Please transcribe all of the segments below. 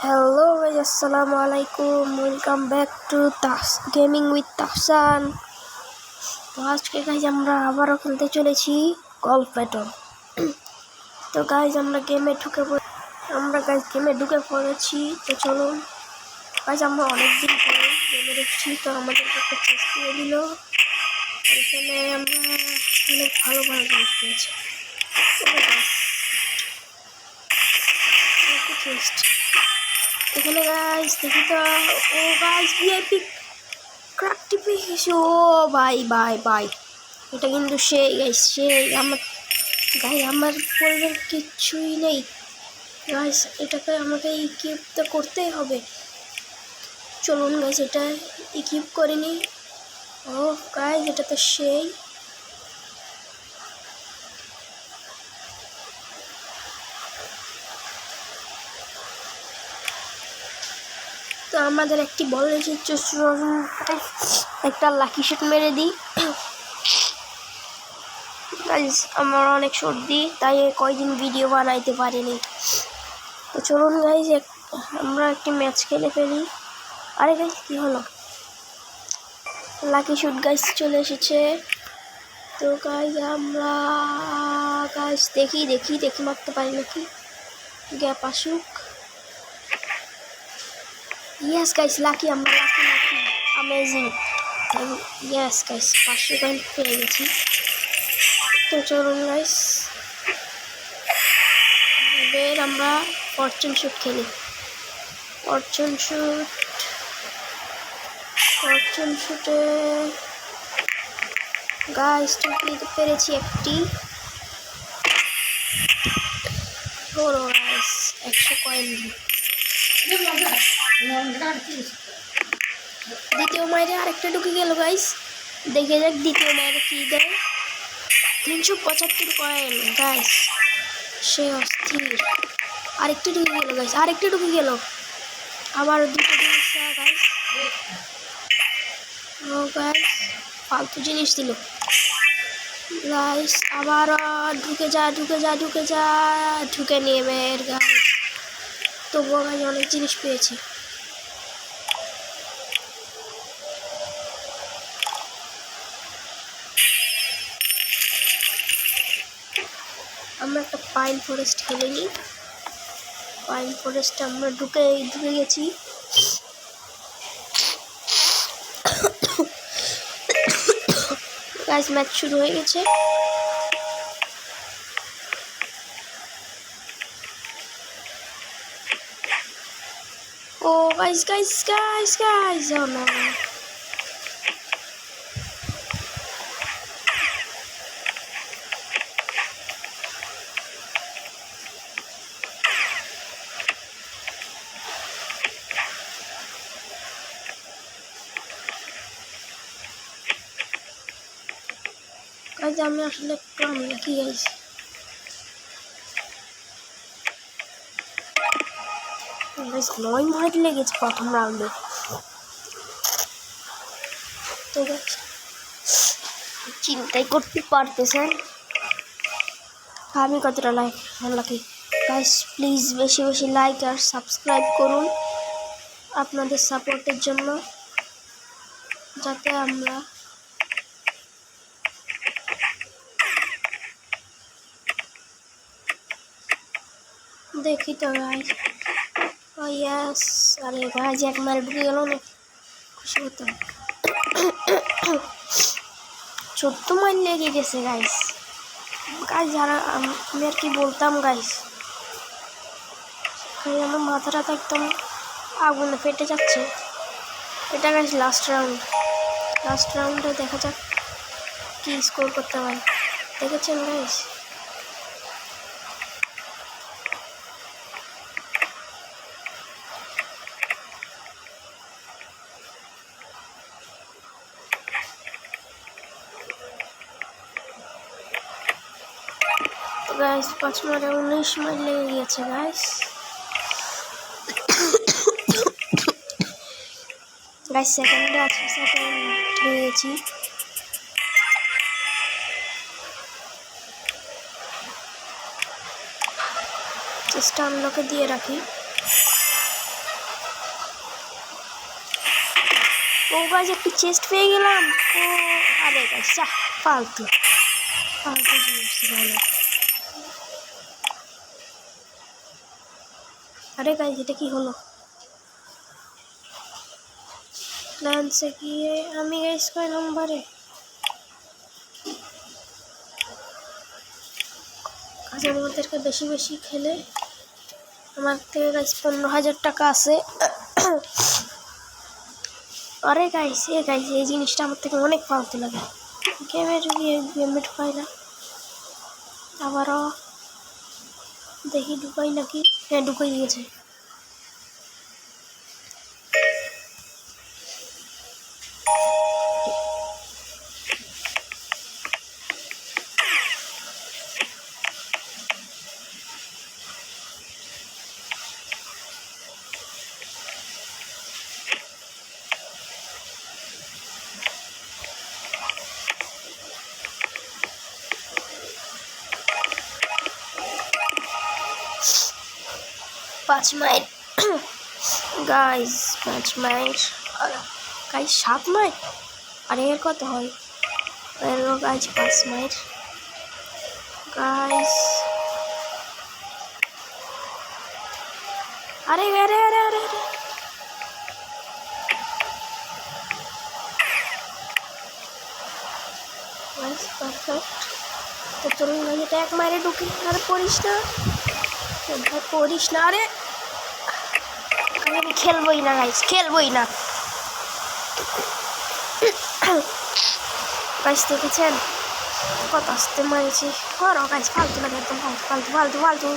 Hello guys, আসসালামু আলাইকুম। Welcome back to gaming with Tahsan. তো আজকে গাইজ আমরা আবারও খেলতে চলেছি গল্ফ ব্যাটল। তো গাইজ আমরা গেমে ঢুকে পড়েছি। তো চলুন গাইজ, আমরা অনেকদিন পরে গেমে ঢুকছি। তো আমাদেরকে একটা চেস্ট দিয়ে দিল। এখানে আমরা অনেক ভালো ভালো জিনিস পেয়েছি। চেস্ট এখানে গাইজ দেখি তো। ও গাইজ ভিআইপি ক্রাকটি পেয়ে গেছি। ও ভাই ভাই ভাই, এটা কিন্তু সেই গাইজ, সেই আমার পরিবার কিচ্ছুই নেই গাইজ। এটাকে আমাকে ইকুইপ তো করতেই হবে। চলুন গাইজ এটা ইকুইপ করে নিই। ও গাইজ এটা তো সেই। তো আমাদের একটি বল এসেছে, একটা লাকি শট মেরে দিই। গাইজ আমার অনেক সর্দি, তাই কয়দিন ভিডিও বানাইতে পারিনি। তো চলুন গাইজ আমরা একটি ম্যাচ খেলে ফেলি। আরে গাইজ কী হলো? লাকি শট গাইজ চলে এসেছে। তো গাইজ আমরা দেখি মারতে পারি নাকি। গ্যাপ আসুক। ইয়েস গাইজ লাকি, আমরা lucky amazing. Yes guys 500 point পেয়ে গেছি। তো চলুন গাইজ এবার আমরা ফরচুন শুট খেলি। ফরচুন শুটে গাইজ টুকতে পেরেছি একটি। বড় গাইজ 100 কয়েন। দ্বিতীয় মাইরে আরেকটা ঢুকে গেল গাইজ। দেখে যাক দ্বিতীয় মাইরে কি দেয়। 375 কয়েন গাইজ, সে অস্থির। আরেকটা ঢুকে গেল গাইজ, আরেকটা ঢুকে গেল। আবার দুটো জিনিস গাইজ। ও গাইজ ফালতু জিনিস দিল গাইজ। আবার ঢুকে নিয়ে বের গাইজ। তবুও গাইজ অনেক জিনিস পেয়েছি। আমরা একটা পাইন ফরেস্ট খেলে নিই। পাইন ফরেস্টে আমরা ঢুকে গেছি। গাইজ ম্যাচ শুরু হয়ে গেছে। ও গাইজ ও নো। গাইজ আমি আসলে একটু আনলাকি গাইজ। গাইজ 9 মিনিট লেগেছে প্রথম রাউন্ডে। তো গাইজ চিন্তাই করতে পারতেছেন আমি কতটা আনলাকি। গাইজ প্লিজ বেশি বেশি লাইক আর সাবস্ক্রাইব করুন আপনাদের সাপোর্টের জন্য, যাতে আমরা দেখি। তো গাইজ ও ইয়েস। আরে গাইজ এক মাইল ঢুকে গেল না, খুশি হতাম। 14 মাইল লেগে গেছে গাইজ। যারা আমি আর কি বলতাম গাইজ, আমার মাথাটা তো একদম আগুনে ফেটে যাচ্ছে। এটা গাইজ লাস্ট রাউন্ডে দেখা যাক কি স্কোর করতে পারি। দেখেছেন গাইজ? গাইজ 5 মারে 19 মাইল লেগে গিয়েছে গাইজ। গাইজ সেকেন্ডে আছে, সেকেন্ড হয়ে গেছি। চেষ্টা আমলোকে দিয়ে রাখি। ও গাছ একটু চেস্ট পেয়ে গেলাম। ও আরে গাছ যা, ফালতু ফালতু জিনিস ভালো। আরে গাছ এটা কি হলো? ল্যান্সে গিয়ে আমি গাইস কয় নম্বরে? কাজের মধ্যে বেশি বেশি খেলে আমার থেকে গাইস 15,000 টাকা আছে। আরে গাইস এই জিনিসটা আমার থেকে অনেক ফালতু লাগে। গেমে ঢুকাই না, আবারও দেখি ঢুকাই নাকি। হ্যাঁ ঢুকাই দিয়েছে। पाँच mile guys 5 mile guys 7 mile अरे এর কত হয় এর গাইস 5 মাইল गाइस अरे अरे अरे अरे गाइस परफेक्ट तो चलুন না এটা এক মাইরে ঢুকি আর পড়িস না ভাই পড়িস না আরে আমি খেলবই না গাইস খেলবই না গাইস দেখেছেন কত আস্তে মারছি করো গাইস ফালতু লাগে একদম ফালতু ফালতু ফালতু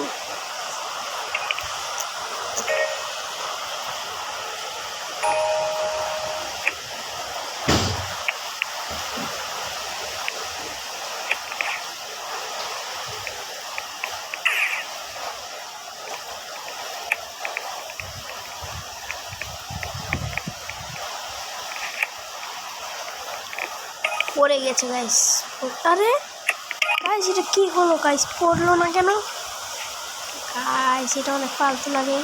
পড়ে গেছে গাইস আরে গাইস এটা কি হলো গাইস পড়লো না কেন গাইস এটা অনেক ফালতু লাগে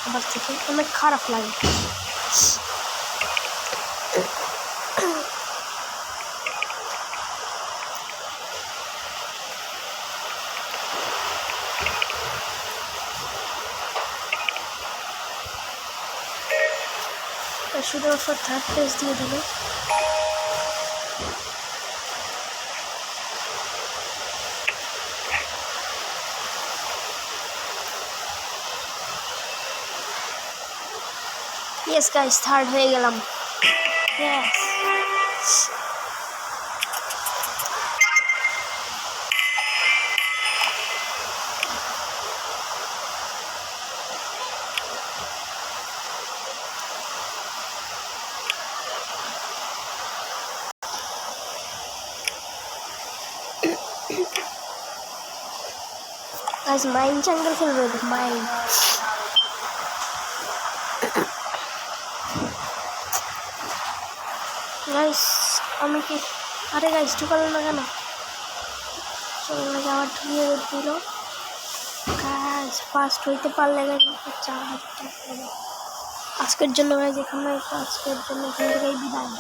আবার থেকে অনেক খারাপ লাগে শুধুমাত্র থার্ড পেজ দিয়ে দিল Yes guys, third হয়ে গেলাম Yes guys মাইন জঙ্গল খেলবো মাইন গাইস আমি কি আরে গাইস ঢুকালো না কেন চলে যাওয়ার ঢুকিয়ে দিল গাইস ফার্স্ট হইতে পারলে গাইস আজকের জন্য গাইস এখানে বিদায়।